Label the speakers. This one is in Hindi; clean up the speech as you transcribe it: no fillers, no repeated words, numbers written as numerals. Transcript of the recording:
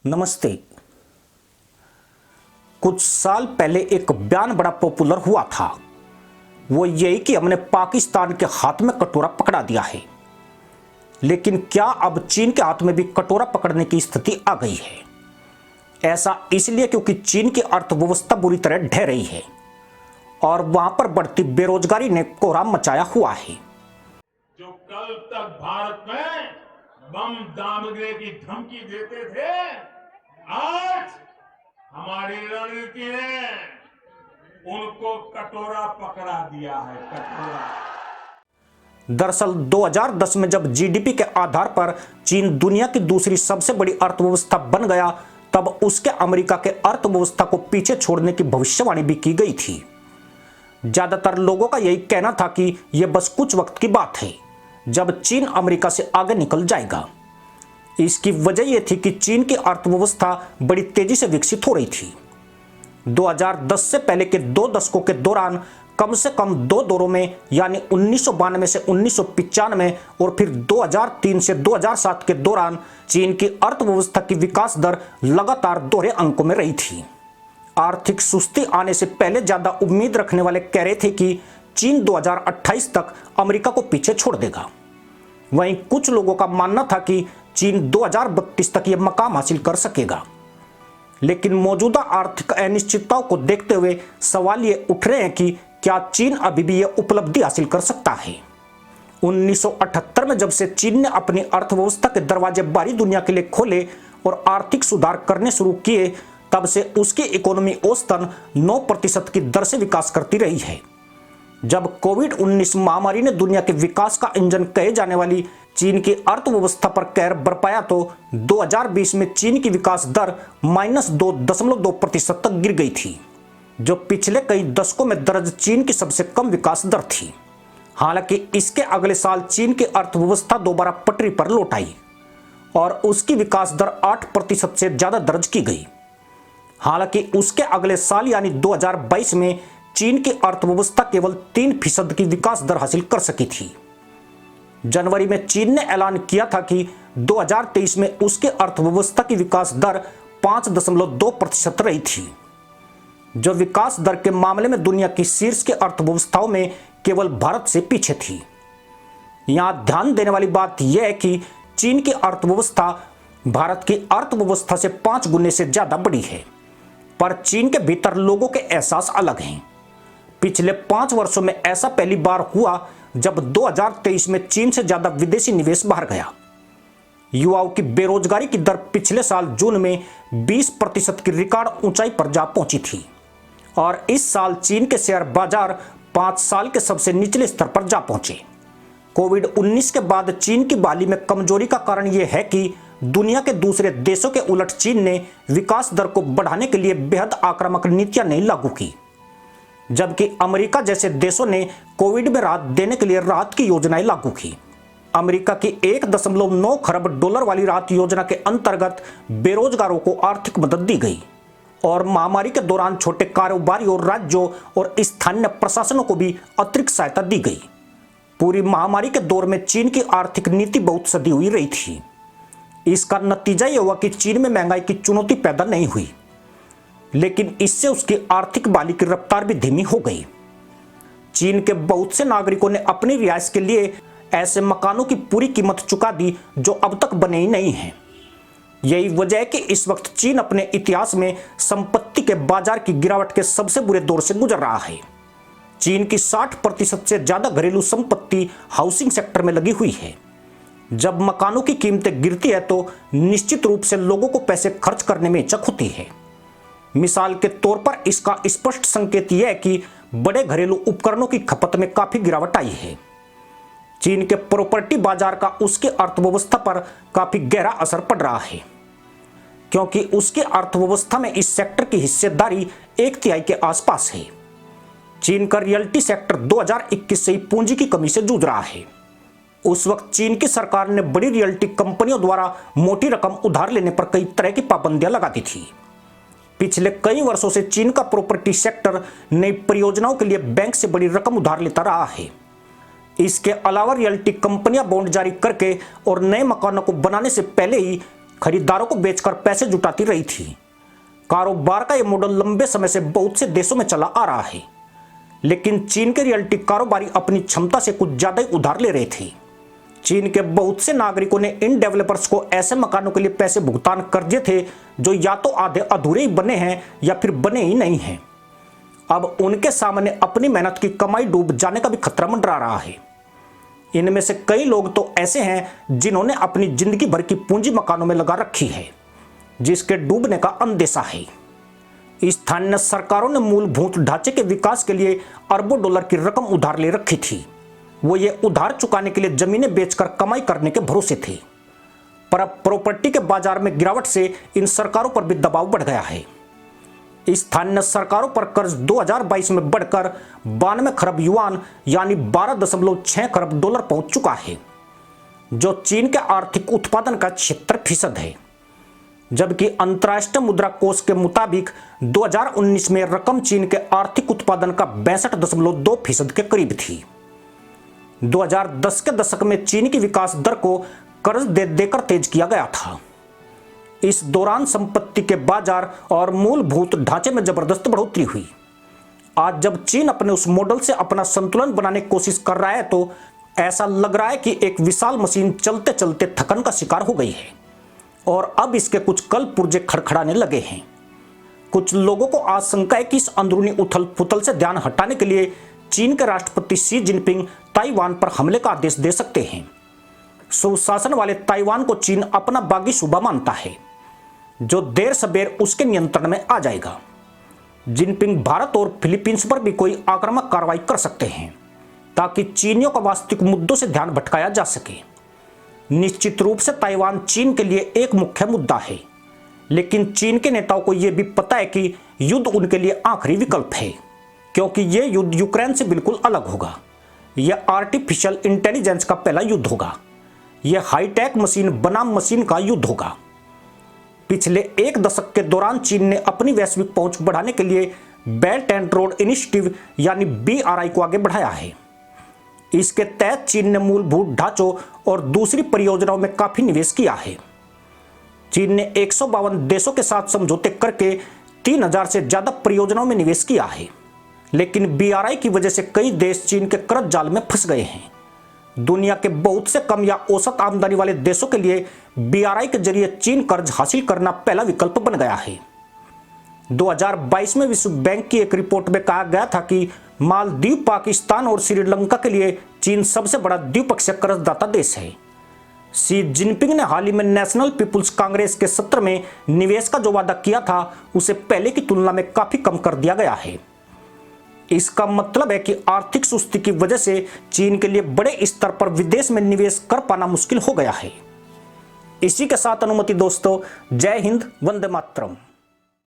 Speaker 1: नमस्ते। कुछ साल पहले एक बयान बड़ा पॉपुलर हुआ था। वो यही कि हमने पाकिस्तान के हाथ में कटोरा पकड़ा दिया है। लेकिन क्या अब चीन के हाथ में भी कटोरा पकड़ने की स्थिति आ गई है? ऐसा इसलिए क्योंकि चीन की अर्थव्यवस्था बुरी तरह ढह रही है और वहां पर बढ़ती बेरोजगारी ने कोहराम मचाया हुआ है।
Speaker 2: जो कल तक भारत में बम दामने की धमकी देते थे, आज हमारी रणनीति ने उनको कटोरा पकड़ा दिया है। कटोरा।
Speaker 1: दरअसल 2010 में जब जीडीपी के आधार पर चीन दुनिया की दूसरी सबसे बड़ी अर्थव्यवस्था बन गया, तब उसके अमेरिका के अर्थव्यवस्था को पीछे छोड़ने की भविष्यवाणी भी की गई थी। ज्यादातर लोगों का यही कहना था कि यह बस कुछ वक्त की बात है जब चीन अमेरिका से आगे निकल जाएगा। इसकी वजह यह थी कि चीन की अर्थव्यवस्था बड़ी तेजी से विकसित हो रही थी। 2010 से पहले के 2 दशकों के दौरान कम से कम 2 दौरों में, यानी 1992 से 1995 और फिर 2003 से 2007 के दौरान चीन की अर्थव्यवस्था की विकास दर लगातार दोहरे अंकों में रही थी। आर्थिक सुस्ती आने से पहले ज्यादा उम्मीद रखने वाले कह रहे थे कि चीन 2028 तक अमेरिका को पीछे छोड़ देगा। वहीं कुछ लोगों का मानना था कि चीन 2032 तक यह मकाम हासिल कर सकेगा। लेकिन मौजूदा आर्थिक अनिश्चितताओं को देखते हुए सवाल ये उठ रहे हैं कि क्या चीन अभी भी यह उपलब्धि हासिल कर सकता है? 1978 में जब से चीन ने अपनी अर्थव्यवस्था के दरवाजे बाहरी दुनिया के लिए खोले और आर्थिक सुधार करने शुरू किए, तब से उसकी इकोनॉमी औसतन 9% की दर से विकास करती रही है। जब कोविड-19 महामारी ने दुनिया के विकास का इंजन कहे जाने वाली चीन की अर्थव्यवस्था पर कहर बरपाया, तो 2020 में चीन की विकास दर -2.2% तक गिर गई थी, जो पिछले कई दशकों में दर्ज चीन की सबसे कम विकास दर थी। हालांकि इसके अगले साल चीन की अर्थव्यवस्था दोबारा पटरी पर लौट आई और उसकी विकास दर 8% से ज्यादा दर्ज की गई। हालांकि उसके अगले साल यानी 2022 में चीन की अर्थव्यवस्था केवल 3% की विकास दर हासिल कर सकी थी। जनवरी में चीन ने ऐलान किया था कि 2023 में उसकी अर्थव्यवस्था की विकास दर 5.2% रही थी, जो विकास दर के मामले में दुनिया की शीर्ष की अर्थव्यवस्थाओं में केवल भारत से पीछे थी। यहां ध्यान देने वाली बात यह है कि चीन की अर्थव्यवस्था भारत की अर्थव्यवस्था से 5 गुने से ज्यादा बड़ी है, पर चीन के भीतर लोगों के एहसास अलग हैं। पिछले 5 वर्षों में ऐसा पहली बार हुआ जब 2023 में चीन से ज्यादा विदेशी निवेश बाहर गया। युवाओं की बेरोजगारी की दर पिछले साल जून में 20% की रिकॉर्ड ऊंचाई पर जा पहुंची थी और इस साल चीन के शेयर बाजार 5 साल के सबसे निचले स्तर पर जा पहुंचे। कोविड-19 के बाद चीन की बहाली में कमजोरी का कारण यह है कि दुनिया के दूसरे देशों के उलट चीन ने विकास दर को बढ़ाने के लिए बेहद आक्रामक नीतियां नहीं लागू की, जबकि अमेरिका जैसे देशों ने कोविड में राहत देने के लिए राहत की योजनाएं लागू की। अमेरिका की 1.9 खरब डॉलर वाली राहत योजना के अंतर्गत बेरोजगारों को आर्थिक मदद दी गई और महामारी के दौरान छोटे कारोबारियों, राज्यों और स्थानीय प्रशासनों को भी अतिरिक्त सहायता दी गई। पूरी महामारी के दौर में चीन की आर्थिक नीति बहुत सदी हुई रही थी। इसका नतीजा यह हुआ कि चीन में महंगाई की चुनौती पैदा नहीं हुई, लेकिन इससे उसकी आर्थिक बहाली की रफ्तार भी धीमी हो गई। चीन के बहुत से नागरिकों ने अपनी रिहाइश के लिए ऐसे मकानों की पूरी कीमत चुका दी जो अब तक बने ही नहीं हैं। यही वजह है कि इस वक्त चीन अपने इतिहास में संपत्ति के बाजार की गिरावट के सबसे बुरे दौर से गुजर रहा है। चीन की 60% से ज्यादा घरेलू संपत्ति हाउसिंग सेक्टर में लगी हुई है। जब मकानों की कीमतें गिरती है तो निश्चित रूप से लोगों को पैसे खर्च करने में हिचक होती है। मिसाल के तौर पर इसका स्पष्ट संकेत यह है कि बड़े घरेलू उपकरणों की खपत में काफी गिरावट आई है। चीन के प्रॉपर्टी बाजार का उसकी अर्थव्यवस्था पर काफी गहरा असर पड़ रहा है, क्योंकि उसकी अर्थव्यवस्था में इस सेक्टर की हिस्सेदारी 1/3 के आसपास है। चीन का रियल्टी सेक्टर 2021 से ही पूंजी की कमी से जूझ रहा है। उस वक्त चीन की सरकार ने बड़ी रियल्टी कंपनियों द्वारा मोटी रकम उधार लेने पर कई तरह की पाबंदियां लगा दी थी। पिछले कई वर्षों से चीन का प्रॉपर्टी सेक्टर नई परियोजनाओं के लिए बैंक से बड़ी रकम उधार लेता रहा है। इसके अलावा रियल्टी कंपनियां बॉन्ड जारी करके और नए मकानों को बनाने से पहले ही खरीदारों को बेचकर पैसे जुटाती रही थी। कारोबार का यह मॉडल लंबे समय से बहुत से देशों में चला आ रहा है, लेकिन चीन के रियल्टी कारोबारी अपनी क्षमता से कुछ ज्यादा ही उधार ले रहे थे। चीन के बहुत से नागरिकों ने इन डेवलपर्स को ऐसे मकानों के लिए पैसे भुगतान कर दिए थे जो या तो आधे अधूरे ही बने हैं या फिर बने ही नहीं हैं। अब उनके सामने अपनी मेहनत की कमाई डूब जाने का भी खतरा मंडरा रहा है। इनमें से कई लोग तो ऐसे हैं जिन्होंने अपनी जिंदगी भर की पूंजी मकानों में लगा रखी है, जिसके डूबने का अंदेशा है। स्थानीय सरकारों ने मूलभूत ढांचे के विकास के लिए अरबों डॉलर की रकम उधार ले रखी थी। वो ये उधार चुकाने के लिए जमीनें बेचकर कमाई करने के भरोसे थे। पर अब प्रॉपर्टी के बाजार में गिरावट से इन सरकारों पर भी दबाव बढ़ गया है। स्थानीय सरकारों पर कर्ज 2022 में बढ़कर 92 खरब युआन यानी 12.6 खरब डॉलर पहुंच चुका है, जो चीन के आर्थिक उत्पादन का 76% है। जबकि अंतर्राष्ट्रीय मुद्रा कोष के मुताबिक 2019 में रकम चीन के आर्थिक उत्पादन का 62.2% के करीब थी। 2010 के दशक में चीन की विकास दर को कर्ज दे देकर तेज किया गया था। इस दौरान संपत्ति के बाजार और मूलभूत ढांचे में जबरदस्त बढ़ोतरी हुई। आज जब चीन अपने उस मॉडल से अपना संतुलन बनाने की कोशिश कर रहा है तो ऐसा लग रहा है कि एक विशाल मशीन चलते चलते थकन का शिकार हो गई है और अब इसके कुछ कल पुर्जे खड़खड़ाने लगे हैं। कुछ लोगों को आशंका है कि इस अंदरूनी उथल पुथल से ध्यान हटाने के लिए चीन के राष्ट्रपति शी जिनपिंग ताइवान पर हमले का आदेश दे सकते हैं। सुशासन वाले ताइवान को चीन अपना बागी सूबा मानता है, जो देर सबेर उसके नियंत्रण में आ जाएगा। जिनपिंग भारत और फिलीपींस पर भी कोई आक्रामक कार्रवाई कर सकते हैं ताकि चीनियों का वास्तविक मुद्दों से ध्यान भटकाया जा सके। निश्चित रूप से ताइवान चीन के लिए एक मुख्य मुद्दा है, लेकिन चीन के नेताओं को यह भी पता है कि युद्ध उनके लिए आखिरी विकल्प है, क्योंकि यह युद्ध यूक्रेन से बिल्कुल अलग होगा। यह आर्टिफिशियल इंटेलिजेंस का पहला युद्ध होगा। यह हाईटेक मशीन बनाम मशीन का युद्ध होगा। पिछले एक दशक के दौरान चीन ने अपनी वैश्विक पहुंच बढ़ाने के लिए बेल्ट एंड रोड इनिशिएटिव यानी BRI को आगे बढ़ाया है। इसके तहत चीन ने मूलभूत ढांचों और दूसरी परियोजनाओं में काफी निवेश किया है। चीन ने 152 देशों के साथ समझौते करके 3000 से ज्यादा परियोजनाओं में निवेश किया है, लेकिन BRI की वजह से कई देश चीन के कर्ज जाल में फंस गए हैं। दुनिया के बहुत से कम या औसत आमदनी वाले देशों के लिए BRI के जरिए चीन कर्ज हासिल करना पहला विकल्प बन गया है। 2022 में विश्व बैंक की एक रिपोर्ट में कहा गया था कि मालदीव, पाकिस्तान और श्रीलंका के लिए चीन सबसे बड़ा द्विपक्षीय कर्जदाता देश है। शी जिनपिंग ने हाल ही में नेशनल पीपुल्स कांग्रेस के सत्र में निवेश का जो वादा किया था उसे पहले की तुलना में काफी कम कर दिया गया है। इसका मतलब है कि आर्थिक सुस्ती की वजह से चीन के लिए बड़े स्तर पर विदेश में निवेश कर पाना मुश्किल हो गया है। इसी के साथ अनुमति दोस्तों, जय हिंद, वंदे मातरम।